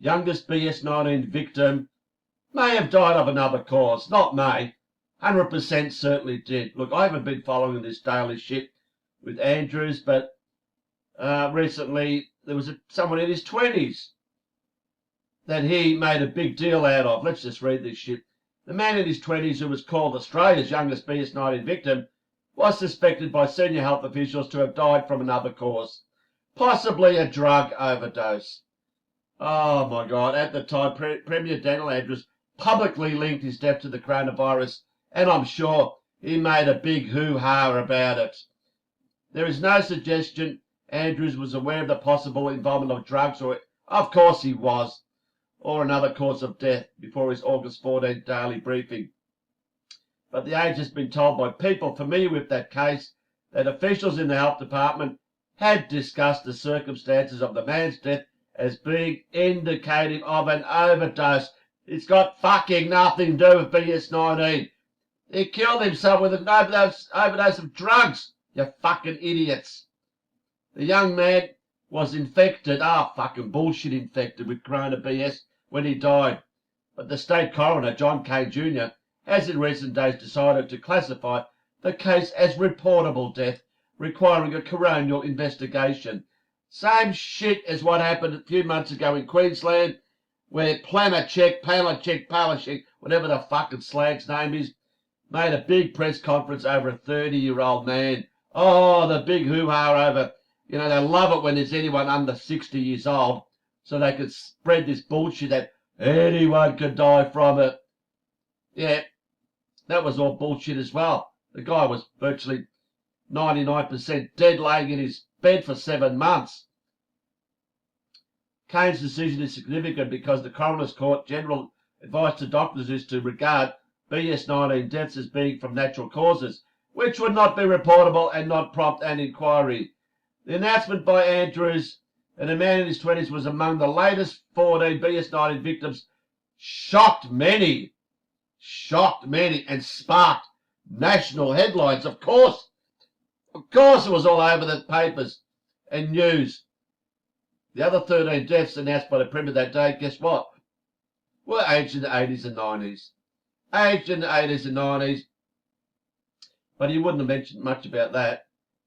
youngest BS-19 victim, may have died of another cause. Not may. 100% certainly did. Look, I haven't been following this daily shit with Andrews, but recently there was someone in his 20s that he made a big deal out of. Let's just read this shit. The man in his 20s who was called Australia's youngest BS-19 victim was suspected by senior health officials to have died from another cause, possibly a drug overdose. Oh my God. At the time, Premier Daniel Andrews publicly linked his death to the coronavirus, and I'm sure he made a big hoo-ha about it. There is no suggestion Andrews was aware of the possible involvement of drugs, or of course he was, or another cause of death before his August 14th daily briefing. But the Age has been told by people familiar with that case that officials in the health department had discussed the circumstances of the man's death as being indicative of an overdose. It's got fucking nothing to do with BS-19. He killed himself with an overdose of drugs, you fucking idiots. The young man was infected, fucking bullshit infected with corona BS when he died. But the state coroner, John Kane Jr., has in recent days decided to classify the case as reportable death, requiring a coronial investigation. Same shit as what happened a few months ago in Queensland, where Planachek, whatever the fucking slag's name is, made a big press conference over a 30-year-old man. Oh, the big hoo-ha over, they love it when there's anyone under 60 years old, so they could spread this bullshit that anyone could die from it. Yeah, that was all bullshit as well. The guy was virtually 99% dead, laying in his bed for 7 months. Kane's decision is significant because the Coroner's Court general advice to doctors is to regard BS-19 deaths as being from natural causes, which would not be reportable and not prompt an inquiry. The announcement by Andrews that a man in his 20s was among the latest 14 BS-19 victims shocked many, and sparked national headlines. Of course it was all over the papers and news. The other 13 deaths announced by the Premier that day, guess what? Were aged in the 80s and 90s. Aged in the 80s and 90s. But he wouldn't have mentioned much about that.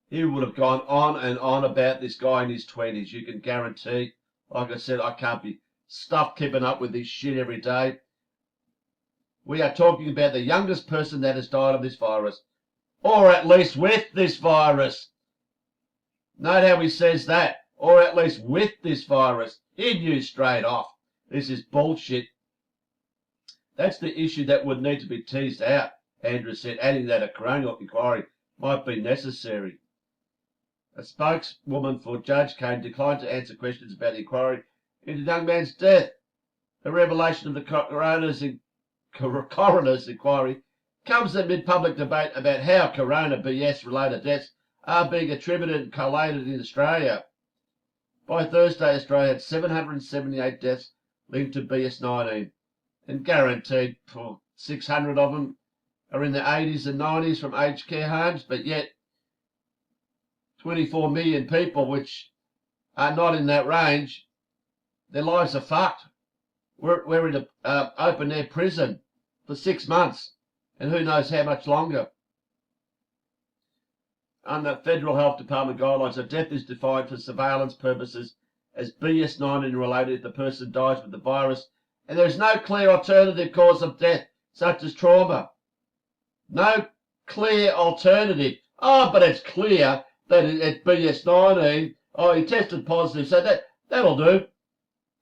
He would have gone on and on about this guy in his 20s. You can guarantee. Like I said, I can't be stuffed keeping up with this shit every day. We are talking about the youngest person that has died of this virus. Or at least with this virus. Note how he says that. Or at least with this virus. He knew straight off. This is bullshit. That's the issue that would need to be teased out, Andrews said, adding that a coronial inquiry might be necessary. A spokeswoman for Judge Kane declined to answer questions about the inquiry into the young man's death. The revelation of the coroner's inquiry comes amid public debate about how corona BS-related deaths are being attributed and collated in Australia. By Thursday, Australia had 778 deaths linked to BS-19, and guaranteed for 600 of them are in the 80s and 90s from aged care homes, but yet 24 million people which are not in that range, their lives are fucked. We're in an open-air prison for 6 months, and who knows how much longer. Under Federal Health Department guidelines, a death is defined for surveillance purposes as BS-19 related if the person dies with the virus, and there is no clear alternative cause of death, such as trauma. No clear alternative. Oh, but it's clear that it's BS-19. Oh, he tested positive, so that'll do.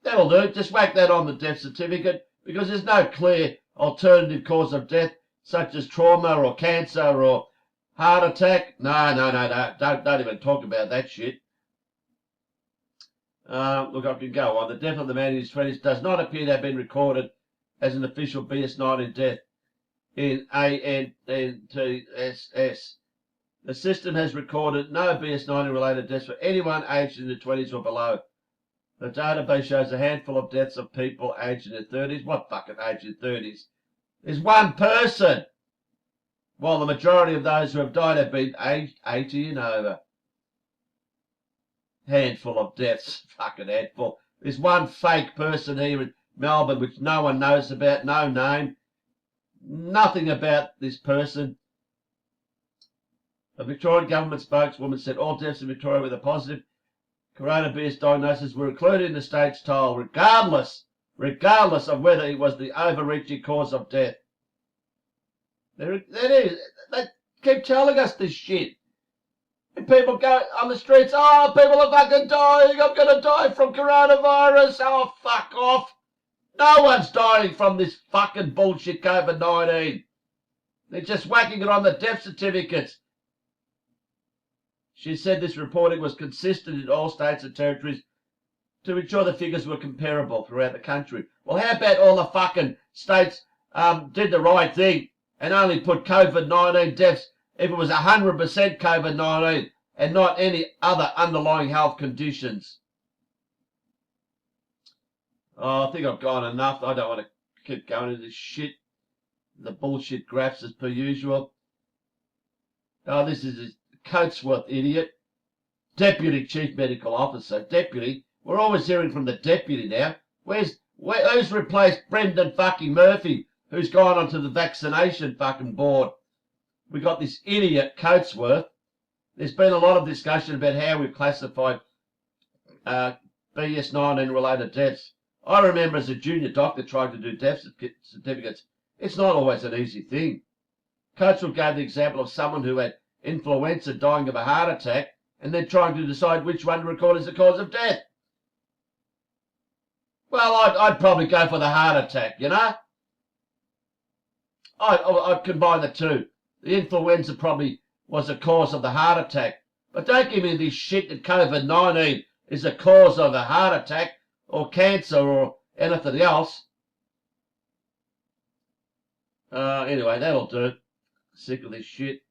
That'll do. Just whack that on the death certificate, because there's no clear alternative cause of death, such as trauma or cancer or heart attack. No. Don't even talk about that shit. Look, I can go on. The death of the man in his 20s does not appear to have been recorded as an official BS-19 death in ANTSS. The system has recorded no BS-19 related deaths for anyone aged in the 20s or below. The database shows a handful of deaths of people aged in their 30s. What fucking aged in 30s? There's one person. While the majority of those who have died have been aged 80 and over. Handful of deaths. Fucking handful. There's one fake person here in Melbourne which no one knows about, no name, nothing about this person. A Victorian government spokeswoman said all deaths in Victoria with a positive coronavirus diagnosis were included in the state's toll, regardless of whether it was the overreaching cause of death. They keep telling us this shit. And people go on the streets, oh, people are fucking dying, I'm going to die from coronavirus. Oh, fuck off. No one's dying from this fucking bullshit COVID-19. They're just whacking it on the death certificates. She said this reporting was consistent in all states and territories to ensure the figures were comparable throughout the country. Well, how about all the fucking states did the right thing and only put COVID-19 deaths if it was 100% COVID-19 and not any other underlying health conditions? Oh, I think I've gone enough. I don't want to keep going into this shit. The bullshit graphs as per usual. Oh, this is a Coatsworth idiot. Deputy Chief Medical Officer. Deputy. We're always hearing from the deputy now. Who's replaced Brendan fucking Murphy, who's gone onto the vaccination fucking board? We got this idiot Coatsworth. There's been a lot of discussion about how we've classified BS-19 related deaths. I remember as a junior doctor trying to do death certificates. It's not always an easy thing. Coatsworth gave the example of someone who had influenza dying of a heart attack and then trying to decide which one to record as the cause of death. Well, I'd probably go for the heart attack, you know? I'd combine the two. The influenza probably was the cause of the heart attack. But don't give me this shit that COVID-19 is the cause of a heart attack or cancer or anything else. Anyway, that'll do. Sick of this shit.